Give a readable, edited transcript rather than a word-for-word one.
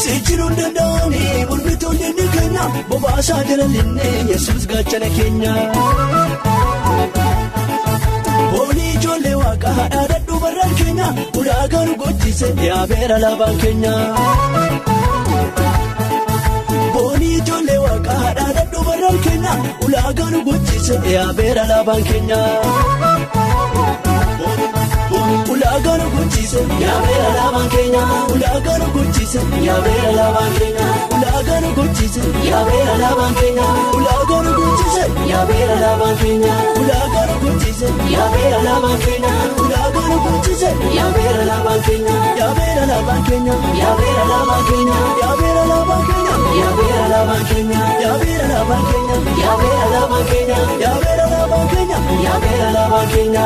Sejjiruun danda'ani mormituun inni keenya bobaasaa jalalinne Yesuus gaachana keenya. Boolii ijoollee waaqa dhaadhadhu barraan keenya ulaagaan gochise yaabeera laabaan keenya. Boolii ijoollee waaqa dhaadhadhu barraan keenya ulaagaan gochise yaabeera laabaan keenya. Ulaagaan gochise yaabeera laabaan keenya. Ulaagaan gochise yaabeera laabaan keenya. Ulaagaan gochise yaabeera laabaan keenya. Ulaagaan gochise yaabeera laabaan keenya. Ulaagaan gochise yaabeera laabaan keenya. Ulaagaan gochise yaabeera laabaan keenya. Yaabeera laabaan keenya. Yaabeera laabaan keenya. Yaabeera laabaan keenya. Yaabeera laabaan keenya. Yaabeera laabaan keenya. Yaabeera laabaan keenya. Yaabeera laabaan keenya. Yaabeera laabaan keenya.